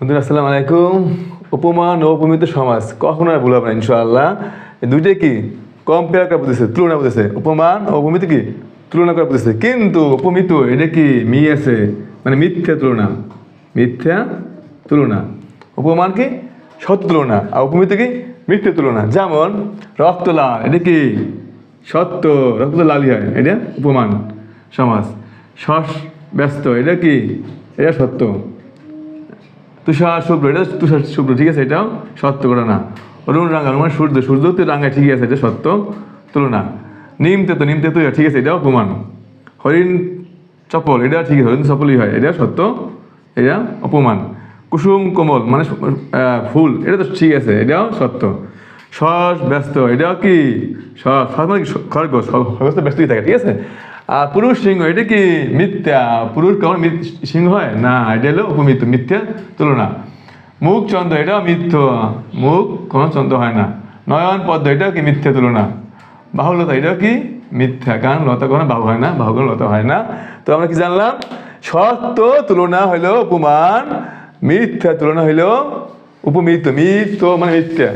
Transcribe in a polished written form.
বন্ধুরা আসসালামু আলাইকুম। উপমান ও উপমিত সমাস কখনো আর ভুল হবে না ইনশাআল্লাহ। এই দুইটাই কি কম্পেয়ার করা বুঝেছে, তুলনা বুঝেছে। উপমান ও উপমিত কি তুলনা করা বুঝেছে, কিন্তু উপমিত এটা কি আছে, মানে মিথ্যা তুলনা। মিথ্যা তুলনা। উপমান কি সত্য তুলনা, আর উপমিত কি মিথ্যা তুলনা। যেমন রক্ত লাল, এটা কি সত্য, রক্ত লালই হয়, এটা উপমান সমাস। শস ব্যস্ত, এটা কি এটা সত্য। তুষার শুভ্র, এটা তুষার শুভ্র, ঠিক আছে, এটাও সত্য ঘটনা। অরুণ রাঙা, মানে সূর্য, সূর্য তো রাঙায়, ঠিক আছে, এটা সত্য তুলনা। নিমতেতো, নিমতেতো ঠিক আছে, এটাও প্রমাণ। হরিণ চপল, এটা ঠিক আছে, হরিণ চপলই হয়, এটা সত্য, এটা অপমান। কুসুম কোমল, মানে ফুল, এটা তো ঠিক আছে, এটাও সত্য। সস ব্যস্ত, এটাও কি সস মানে কি খরগোশ, খরগোশ তো ব্যস্তই থাকে, ঠিক আছে। আর পুরুষ সিংহ, এটা কি মিথ্যা। পুরুষ কখন সিংহ হয় না, এটা হলো উপমিত, মিথ্যা তুলনা। মুখ চন্দ্র, এটাও মিথ্য, মুখ কোনো চন্দ্র হয় না। নয়ন পদ্ম, এটাও কি মিথ্যা তুলনা। বাহুলতা, এটাও কি মিথ্যা, কারণ লতা কোনো বাহু হয় না, বাহু কোনো লতা হয় না। তো আমরা কি জানলাম, সত্য তুলনা হইল উপমান, মিথ্যা তুলনা হইল উপমিত। মিথ্য মানে মিথ্যা।